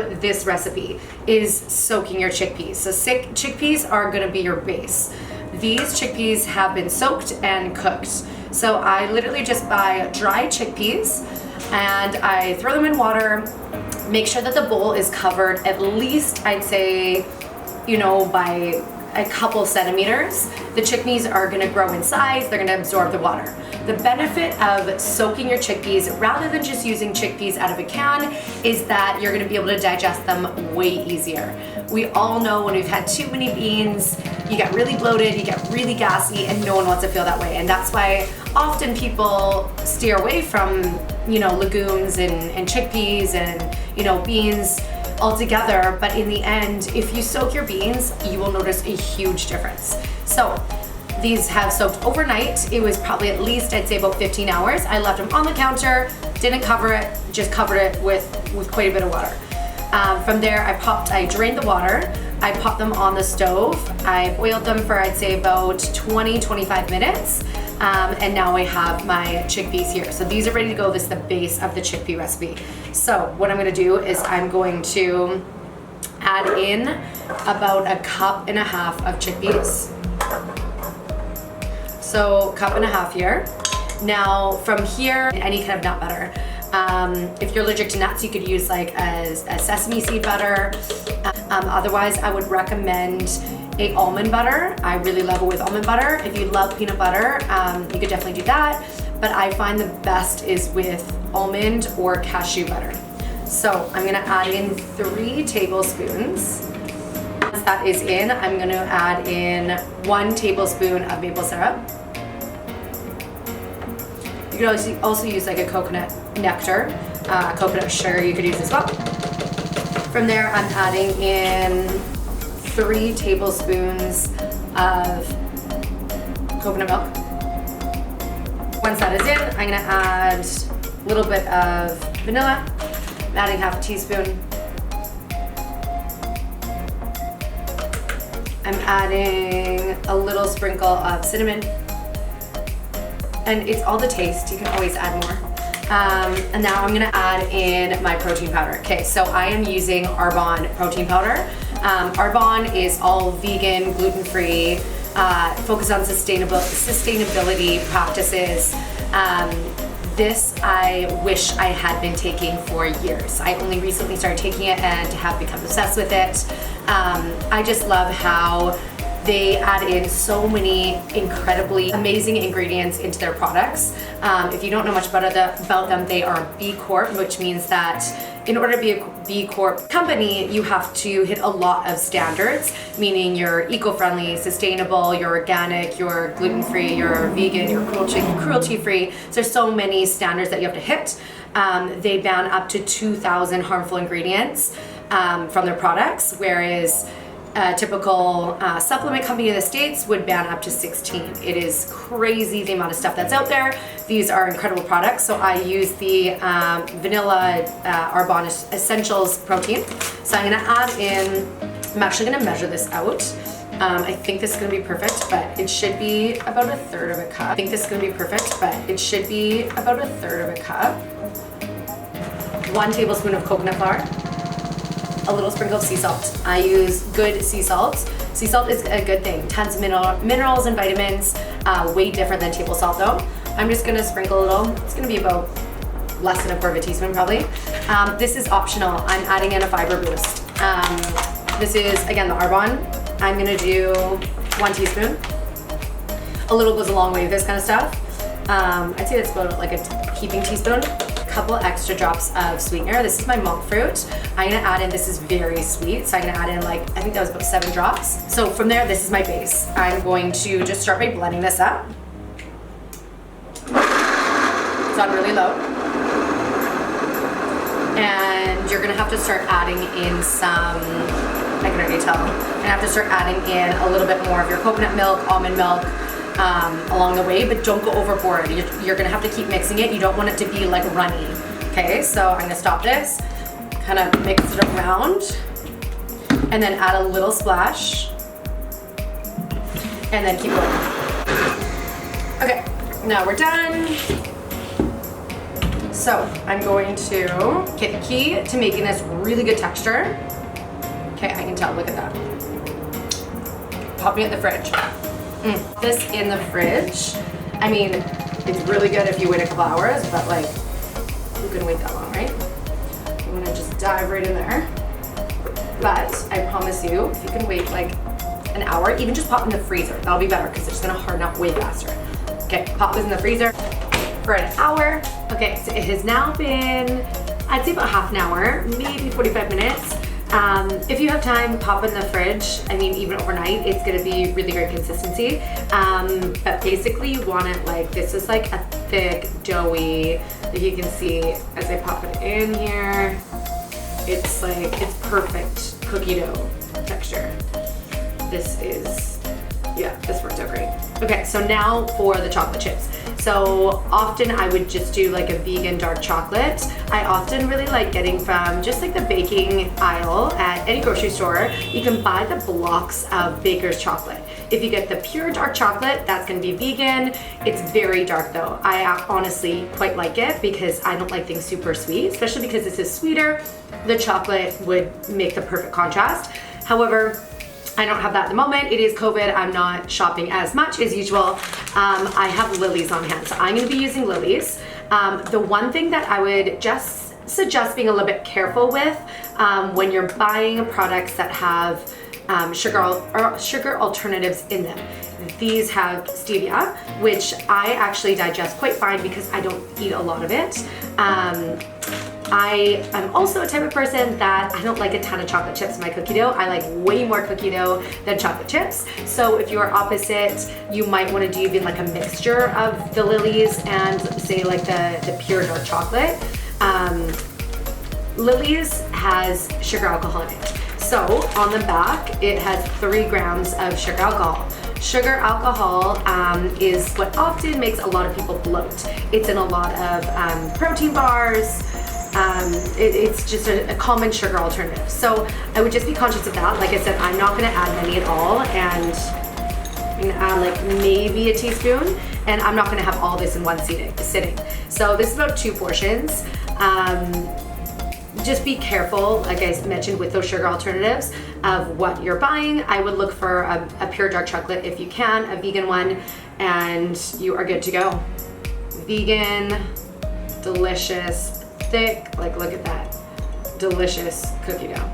to this recipe is soaking your chickpeas. So chickpeas are gonna be your base. These chickpeas have been soaked and cooked. So I literally just buy dry chickpeas and I throw them in water, make sure that the bowl is covered at least, I'd say, you know, by a couple centimeters. The chickpeas are gonna grow in size, they're gonna absorb the water. The benefit of soaking your chickpeas rather than just using chickpeas out of a can is that you're gonna be able to digest them way easier. We all know when we've had too many beans, you get really bloated, you get really gassy, and no one wants to feel that way. And that's why often people steer away from, you know, legumes and chickpeas and, you know, beans altogether. But in the end, if you soak your beans, you will notice a huge difference. So these have soaked overnight. It was probably at least, I'd say, about 15 hours. I left them on the counter, didn't cover it, just covered it with quite a bit of water. From there, I drained the water. I popped them on the stove. I boiled them for, I'd say, about 20-25 minutes. And now I have my chickpeas here. So these are ready to go. This is the base of the chickpea recipe. So what I'm gonna do is I'm going to add in about 1.5 cups of chickpeas. So 1.5 cups here. Now from here, any kind of nut butter. If you're allergic to nuts, you could use like a sesame seed butter. Otherwise, I would recommend a almond butter. I really love it with almond butter. If you love peanut butter, you could definitely do that. But I find the best is with almond or cashew butter. So I'm gonna add in 3 tablespoons. Once that is in, I'm gonna add in 1 tablespoon of maple syrup. You could also use like a coconut nectar, coconut sugar you could use as well. From there, I'm adding in 3 tablespoons of coconut milk. Once that is in, I'm gonna add a little bit of vanilla. I'm adding 1/2 teaspoon. I'm adding a little sprinkle of cinnamon. And it's all the taste, you can always add more. And now I'm gonna add in my protein powder. Okay, so I am using Arbonne protein powder. Arbonne is all vegan, gluten-free, focus on sustainability practices. This I wish I had been taking for years. I only recently started taking it and have become obsessed with it. I just love how they add in so many incredibly amazing ingredients into their products. If you don't know much about them, they are B Corp, which means that in order to be a B Corp company, you have to hit a lot of standards, meaning you're eco-friendly, sustainable, you're organic, you're gluten-free, you're vegan, you're cruelty-free. So there's so many standards that you have to hit. They ban up to 2,000 harmful ingredients from their products, whereas a typical supplement company in the States would ban up to 16. It is crazy the amount of stuff that's out there. These are incredible products. So I use the vanilla Arbonne Essentials protein. So I'm gonna add in, I'm actually gonna measure this out. I think this is gonna be perfect, but it should be about 1/3 of a cup. I think this is gonna be perfect, but it should be about 1/3 of a cup. 1 tablespoon of coconut flour. A little sprinkle of sea salt. I use good sea salt. Sea salt is a good thing. Tons of minerals and vitamins, way different than table salt though. I'm just gonna sprinkle a little. It's gonna be about less than 1/4 teaspoon probably. This is optional. I'm adding in a fiber boost. This is, again, the Arbonne. I'm gonna do 1 teaspoon. A little goes a long way with this kind of stuff. I'd say it's about like a heaping teaspoon. Couple extra drops of sweetener. This is my monk fruit. I'm gonna add in, this is very sweet, so I'm gonna add in like, I think that was about 7 drops. So from there, this is my base. I'm going to just start by blending this up. It's on really low. And you're gonna have to start adding in some, I can already tell, you're gonna have to start adding in a little bit more of your coconut milk, almond milk, along the way, but don't go overboard. You're gonna have to keep mixing it. You don't want it to be like runny. Okay, so I'm gonna stop this, kind of mix it around, and then add a little splash, and then keep going. Okay, now we're done. So I'm going to, okay, the key to making this really good texture, okay, I can tell, look at that. Popping it in the fridge. This in the fridge, I mean, it's really good if you wait a couple hours, but like, who can wait that long, right? I'm gonna just dive right in there. But I promise you, if you can wait like an hour, even just pop in the freezer, that'll be better because it's gonna harden up way faster. Okay, pop this in the freezer for an hour. Okay, so it has now been, I'd say about half an hour, maybe 45 minutes. If you have time, pop in the fridge. I mean, even overnight, it's gonna be really great consistency. But basically you want it like, this is like a thick, doughy, like you can see as I pop it in here, it's like, it's perfect cookie dough texture. This is, yeah, this worked out great. Okay, so now for the chocolate chips. So often I would just do like a vegan dark chocolate. I often really like getting from just like the baking aisle at any grocery store. You can buy the blocks of baker's chocolate. If you get the pure dark chocolate, that's gonna be vegan. It's very dark though. I honestly quite like it because I don't like things super sweet, especially because this is sweeter. The chocolate would make the perfect contrast. However, I don't have that at the moment. It is COVID. I'm not shopping as much as usual. I have Lily's on hand, so I'm gonna be using Lily's. The one thing that I would just suggest being a little bit careful with when you're buying products that have sugar alternatives in them. These have stevia, which I actually digest quite fine because I don't eat a lot of it. I am also a type of person that I don't like a ton of chocolate chips in my cookie dough. I like way more cookie dough than chocolate chips. So if you're opposite, you might want to do even like a mixture of the Lily's and say like the pure dark chocolate. Lily's has sugar alcohol in it. So on the back, it has 3 grams of sugar alcohol. Sugar alcohol is what often makes a lot of people bloat. It's in a lot of protein bars. It's just a common sugar alternative. So I would just be conscious of that. Like I said, I'm not gonna add many at all, and I'm gonna add like maybe a teaspoon, and I'm not gonna have all this in one sitting. So this is about 2 portions. Just be careful, like I mentioned, with those sugar alternatives of what you're buying. I would look for a pure dark chocolate if you can, a vegan one, and you are good to go. Vegan, delicious, thick, like look at that, delicious cookie dough.